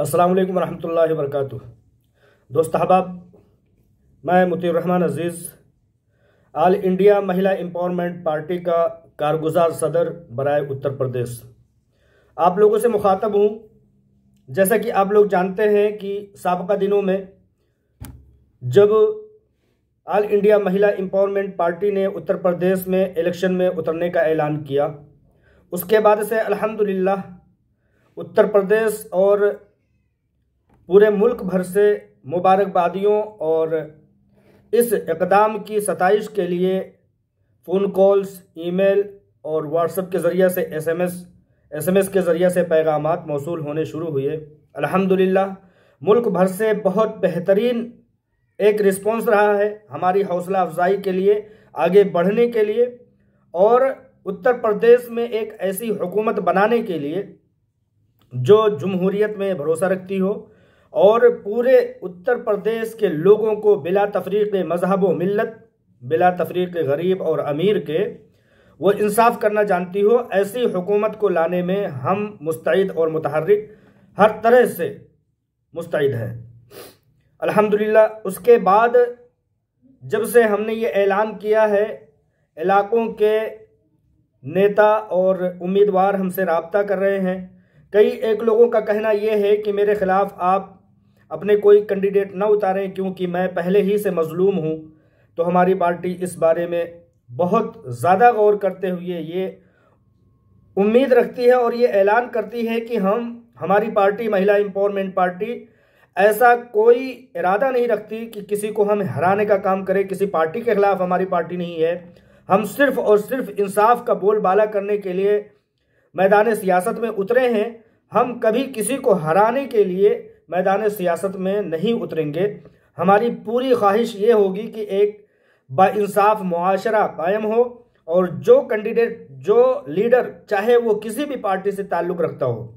अस्सलाम वालेकुम रहमतुल्लाहि व बरकातुहू। दोस्त अहबाब, मैं मुतीउर रहमान अजीज़ ऑल इंडिया महिला एम्पावरमेंट पार्टी का कारगुजार सदर बराए उत्तर प्रदेश आप लोगों से मुखातब हूँ। जैसा कि आप लोग जानते हैं कि साबिक़ा दिनों में जब ऑल इंडिया महिला एम्पावरमेंट पार्टी ने उत्तर प्रदेश में इलेक्शन में उतरने का ऐलान किया, उसके बाद से अल्हम्दुलिल्लाह उत्तर प्रदेश और पूरे मुल्क भर से मुबारकबादियों और इस इक़दाम की सताइश के लिए फ़ोन कॉल्स, ईमेल और व्हाट्सएप के ज़रिए से एसएमएस के ज़रिए से पैगामात मौसूल होने शुरू हुए। अल्हम्दुलिल्लाह मुल्क भर से बहुत बेहतरीन एक रिस्पॉन्स रहा है हमारी हौसला अफजाई के लिए, आगे बढ़ने के लिए और उत्तर प्रदेश में एक ऐसी हुकूमत बनाने के लिए जो जमहूरियत में भरोसा रखती हो और पूरे उत्तर प्रदेश के लोगों को बिला तफरीक़ मज़हब व मिल्लत, बिला तफरीक़ गरीब और अमीर के वो इंसाफ करना जानती हो। ऐसी हुकूमत को लाने में हम मुस्तैद और मुतहर्रिक हर तरह से मुस्तैद हैं। अल्हम्दुलिल्लाह उसके बाद जब से हमने ये ऐलान किया है, इलाक़ों के नेता और उम्मीदवार हमसे रब्ता कर रहे हैं। कई एक लोगों का कहना यह है कि मेरे ख़िलाफ़ आप अपने कोई कैंडिडेट न उतारें क्योंकि मैं पहले ही से मज़लूम हूँ। तो हमारी पार्टी इस बारे में बहुत ज़्यादा गौर करते हुए ये उम्मीद रखती है और ये ऐलान करती है कि हमारी पार्टी महिला एम्पावरमेंट पार्टी ऐसा कोई इरादा नहीं रखती कि किसी को हम हराने का काम करें। किसी पार्टी के ख़िलाफ़ हमारी पार्टी नहीं है। हम सिर्फ़ और सिर्फ इंसाफ का बोलबाला करने के लिए मैदान सियासत में उतरे हैं। हम कभी किसी को हराने के लिए मैदान सियासत में नहीं उतरेंगे। हमारी पूरी ख्वाहिश ये होगी कि एक बाइंसाफ मुआशरा कायम हो और जो कैंडिडेट, जो लीडर, चाहे वो किसी भी पार्टी से ताल्लुक़ रखता हो,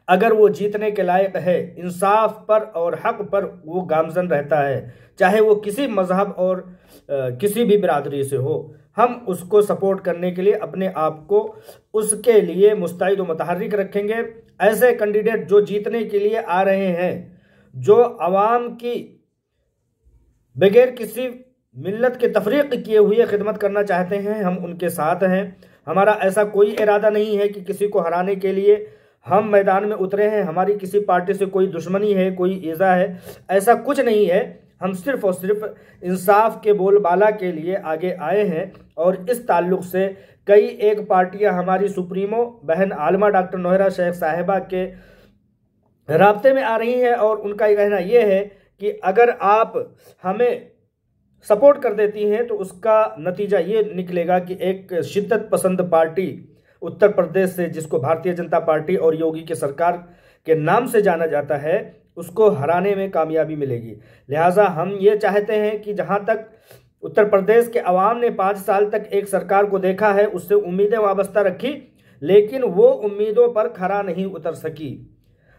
अगर वो जीतने के लायक है, इंसाफ पर और हक पर वो गामजन रहता है, चाहे वो किसी मज़हब और किसी भी बिरादरी से हो, हम उसको सपोर्ट करने के लिए अपने आप को उसके लिए मुस्तैद व मुतहर्रिक रखेंगे। ऐसे कैंडिडेट जो जीतने के लिए आ रहे हैं, जो आवाम की बगैर किसी मिल्लत के तफरीक किए हुए खिदमत करना चाहते हैं, हम उनके साथ हैं। हमारा ऐसा कोई इरादा नहीं है कि किसी को हराने के लिए हम मैदान में उतरे हैं। हमारी किसी पार्टी से कोई दुश्मनी है, कोई ईज़ा है, ऐसा कुछ नहीं है। हम सिर्फ़ और सिर्फ इंसाफ के बोलबाला के लिए आगे आए हैं और इस ताल्लुक़ से कई एक पार्टियां हमारी सुप्रीमो बहन आलमा डॉक्टर नोहरा शेख साहिबा के राब्ते में आ रही हैं और उनका कहना यह है कि अगर आप हमें सपोर्ट कर देती हैं तो उसका नतीजा ये निकलेगा कि एक शिद्दत पसंद पार्टी उत्तर प्रदेश से, जिसको भारतीय जनता पार्टी और योगी की सरकार के नाम से जाना जाता है, उसको हराने में कामयाबी मिलेगी। लिहाजा हम ये चाहते हैं कि जहाँ तक उत्तर प्रदेश के अवाम ने 5 साल तक एक सरकार को देखा है, उससे उम्मीदें वाबस्ता रखी, लेकिन वो उम्मीदों पर खरा नहीं उतर सकी।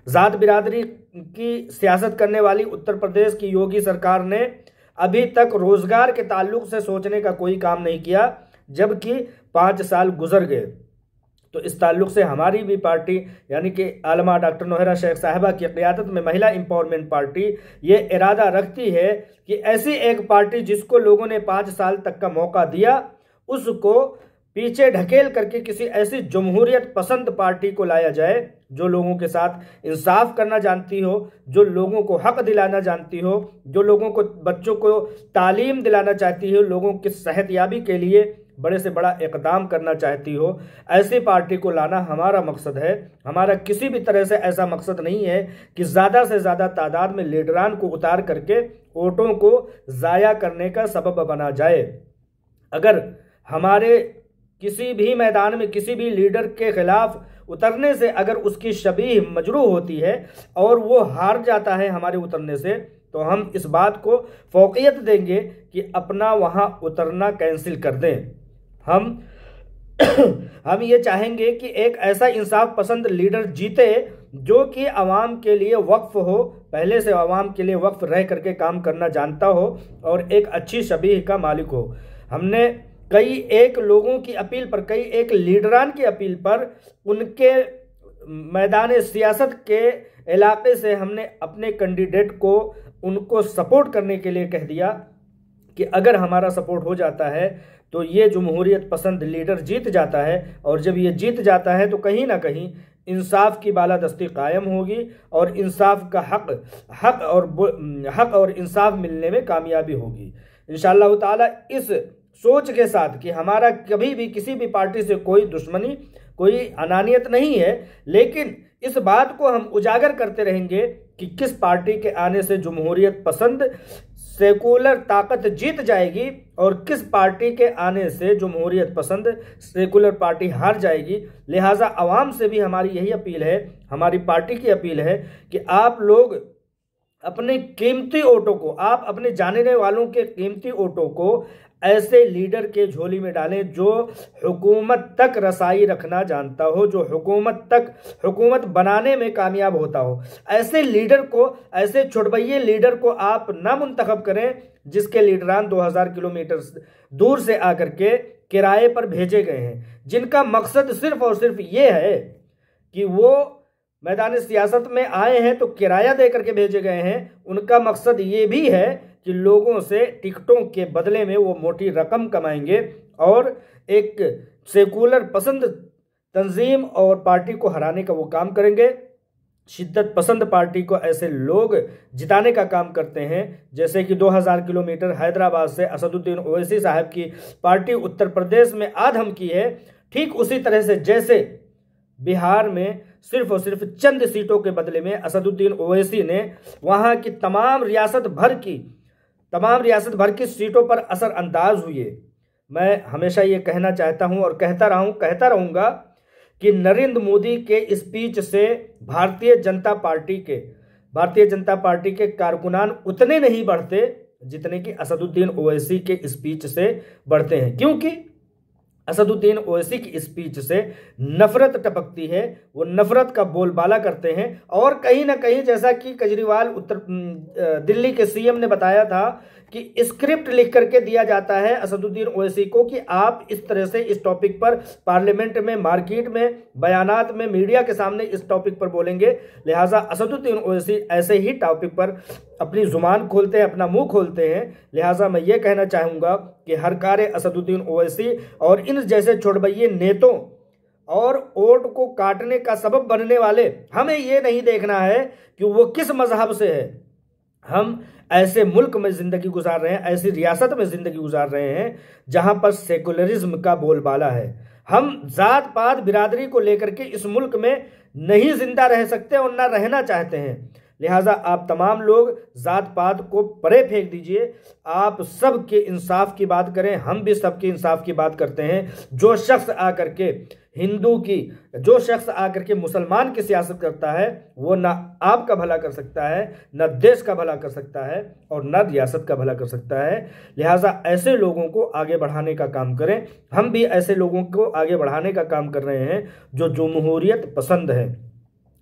ज़ात बिरादरी की सियासत करने वाली उत्तर प्रदेश की योगी सरकार ने अभी तक रोज़गार के ताल्लुक से सोचने का कोई काम नहीं किया, जबकि 5 साल गुजर गए। तो इस ताल्लुक़ से हमारी भी पार्टी यानी कि आलमा डॉक्टर नोहरा शेख साहिबा की क़ियादत में महिला एम्पावरमेंट पार्टी ये इरादा रखती है कि ऐसी एक पार्टी जिसको लोगों ने 5 साल तक का मौका दिया, उसको पीछे ढकेल करके किसी ऐसी जमहूरियत पसंद पार्टी को लाया जाए जो लोगों के साथ इंसाफ करना जानती हो, जो लोगों को हक दिलाना जानती हो, जो लोगों को, बच्चों को तालीम दिलाना चाहती हो, लोगों की सेहतयाबी के लिए बड़े से बड़ा इक़दाम करना चाहती हो। ऐसी पार्टी को लाना हमारा मकसद है। हमारा किसी भी तरह से ऐसा मकसद नहीं है कि ज़्यादा से ज़्यादा तादाद में लीडरान को उतार करके वोटों को ज़ाया करने का सबब बना जाए। अगर हमारे किसी भी मैदान में किसी भी लीडर के ख़िलाफ़ उतरने से अगर उसकी शबीह मजरूह होती है और वो हार जाता है हमारे उतरने से, तो हम इस बात को फ़ौक़ियत देंगे कि अपना वहाँ उतरना कैंसिल कर दें। हम ये चाहेंगे कि एक ऐसा इंसाफ पसंद लीडर जीते जो कि आवाम के लिए वक्फ हो, पहले से आवाम के लिए वक्फ रह करके काम करना जानता हो और एक अच्छी शबीह का मालिक हो। हमने कई एक लोगों की अपील पर, कई एक लीडरान की अपील पर उनके मैदान सियासत के इलाके से हमने अपने कैंडिडेट को उनको सपोर्ट करने के लिए कह दिया कि अगर हमारा सपोर्ट हो जाता है तो ये जमहूरियत पसंद लीडर जीत जाता है, और जब ये जीत जाता है तो कहीं ना कहीं इंसाफ की बालादस्ती कायम होगी और इंसाफ का हक और इंसाफ मिलने में कामयाबी होगी इंशाअल्लाह ताला। इस सोच के साथ कि हमारा कभी भी किसी भी पार्टी से कोई दुश्मनी, कोई अनानियत नहीं है, लेकिन इस बात को हम उजागर करते रहेंगे कि किस पार्टी के आने से जमहूरियत पसंद सेकुलर ताकत जीत जाएगी और किस पार्टी के आने से जमहूरियत पसंद सेकुलर पार्टी हार जाएगी। लिहाजा आवाम से भी हमारी यही अपील है, हमारी पार्टी की अपील है कि आप लोग अपने कीमती वोटों को, आप अपने जानने वालों के कीमती वोटों को ऐसे लीडर के झोली में डालें जो हुकूमत तक रसाई रखना जानता हो, जो हुकूमत बनाने में कामयाब होता हो। ऐसे लीडर को, ऐसे छुटभइये लीडर को आप ना मुंतखब करें जिसके लीडरान 2000 किलोमीटर दूर से आकर के किराए पर भेजे गए हैं, जिनका मकसद सिर्फ और सिर्फ ये है कि वो मैदान सियासत में आए हैं तो किराया दे करके भेजे गए हैं। उनका मकसद ये भी है कि लोगों से टिकटों के बदले में वो मोटी रकम कमाएंगे और एक सेकुलर पसंद तंजीम और पार्टी को हराने का वो काम करेंगे। शिद्दत पसंद पार्टी को ऐसे लोग जिताने का काम करते हैं, जैसे कि 2000 किलोमीटर हैदराबाद से असदुद्दीन ओवैसी साहब की पार्टी उत्तर प्रदेश में आधम की है। ठीक उसी तरह से जैसे बिहार में सिर्फ और सिर्फ चंद सीटों के बदले में असदुद्दीन ओवैसी ने वहां की तमाम रियासत भर की सीटों पर असर अंदाज हुए। मैं हमेशा ये कहना चाहता हूं और कहता रहूंगा कि नरेंद्र मोदी के स्पीच से भारतीय जनता पार्टी के कारकुनान उतने नहीं बढ़ते जितने कि असदुद्दीन ओवैसी के स्पीच से बढ़ते हैं, क्योंकि असदुद्दीन ओवैसी की स्पीच से नफरत टपकती है, वो नफरत का बोलबाला करते हैं। और कहीं ना कहीं जैसा कि केजरीवाल दिल्ली के सीएम ने बताया था कि स्क्रिप्ट लिख करके दिया जाता है असदुद्दीन ओवैसी को कि आप इस तरह से इस टॉपिक पर पार्लियामेंट में, मार्केट में, बयानात में, मीडिया के सामने इस टॉपिक पर बोलेंगे। लिहाजा असदुद्दीन ओवैसी ऐसे ही टॉपिक पर अपनी जुबान खोलते हैं, अपना मुंह खोलते हैं। लिहाजा मैं ये कहना चाहूँगा कि हर कार्य असदुद्दीन ओवैसी और इन जैसे छोड़बैये नेतों और वोट को काटने का सबब बनने वाले, हमें ये नहीं देखना है कि वो किस मजहब से है। हम ऐसे मुल्क में जिंदगी गुजार रहे हैं, ऐसी रियासत में जिंदगी गुजार रहे हैं जहां पर सेकुलरिज्म का बोलबाला है। हम जात पात बिरादरी को लेकर के इस मुल्क में नहीं जिंदा रह सकते और ना रहना चाहते हैं। लिहाजा आप तमाम लोग जात पात को परे फेंक दीजिए, आप सबके इंसाफ की बात करें। हम भी सबके इंसाफ की बात करते हैं। जो शख्स आकर के मुसलमान की सियासत करता है वो ना आपका भला कर सकता है, ना देश का भला कर सकता है और ना रियासत का भला कर सकता है। लिहाजा ऐसे लोगों को आगे बढ़ाने का काम करें। हम भी ऐसे लोगों को आगे बढ़ाने का काम कर रहे हैं जो जमहूरियत पसंद है,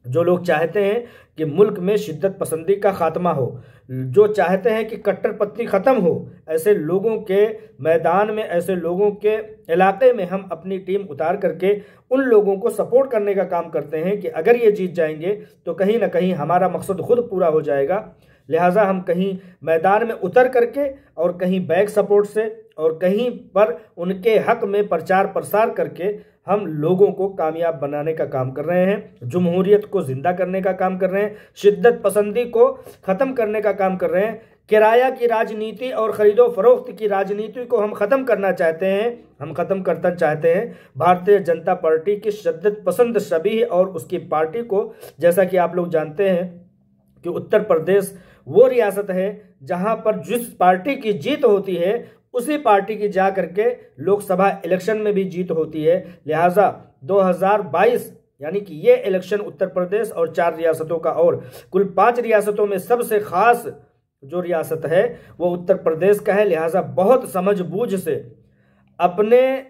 जो लोग चाहते हैं कि मुल्क में शिद्दत पसंदी का खात्मा हो, जो चाहते हैं कि कट्टरपंथी खत्म हो। ऐसे लोगों के मैदान में, ऐसे लोगों के इलाके में हम अपनी टीम उतार करके उन लोगों को सपोर्ट करने का काम करते हैं कि अगर ये जीत जाएंगे तो कहीं ना कहीं हमारा मकसद खुद पूरा हो जाएगा। लिहाजा हम कहीं मैदान में उतर करके और कहीं बैक सपोर्ट से और कहीं पर उनके हक में प्रचार प्रसार करके हम लोगों को कामयाब बनाने का काम कर रहे हैं, जमहूरियत को जिंदा करने का काम कर रहे हैं, शिद्दत पसंदी को ख़त्म करने का काम कर रहे हैं। किराया की राजनीति और ख़रीदो फरोख्त की राजनीति को हम ख़त्म करना चाहते हैं। हम ख़त्म करना चाहते हैं भारतीय जनता पार्टी की शिद्दत पसंद शबीह और उसकी पार्टी को। जैसा कि आप लोग जानते हैं कि उत्तर प्रदेश वो रियासत है जहां पर जिस पार्टी की जीत होती है उसी पार्टी की जा करके लोकसभा इलेक्शन में भी जीत होती है। लिहाजा 2022 यानी कि ये इलेक्शन उत्तर प्रदेश और 4 रियासतों का और कुल 5 रियासतों में सबसे खास जो रियासत है वो उत्तर प्रदेश का है। लिहाजा बहुत समझ बूझ से अपने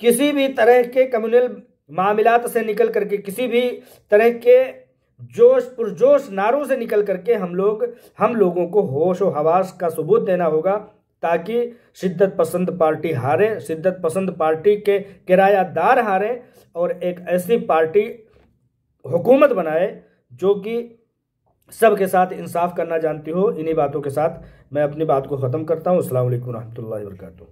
किसी भी तरह के कम्युनल मामलात से निकल करके, किसी भी तरह के जोश पुरजोश नारों से निकल करके हम लोगों को होश और हवास का सबूत देना होगा ताकि शिद्दत पसंद पार्टी हारे, शिद्दत पसंद पार्टी के किरायादार हारे और एक ऐसी पार्टी हुकूमत बनाए जो कि सबके साथ इंसाफ करना जानती हो। इन्हीं बातों के साथ मैं अपनी बात को ख़त्म करता हूँ। अस्सलाम वालेकुम रहमतुल्लाहि व बरकातुहू।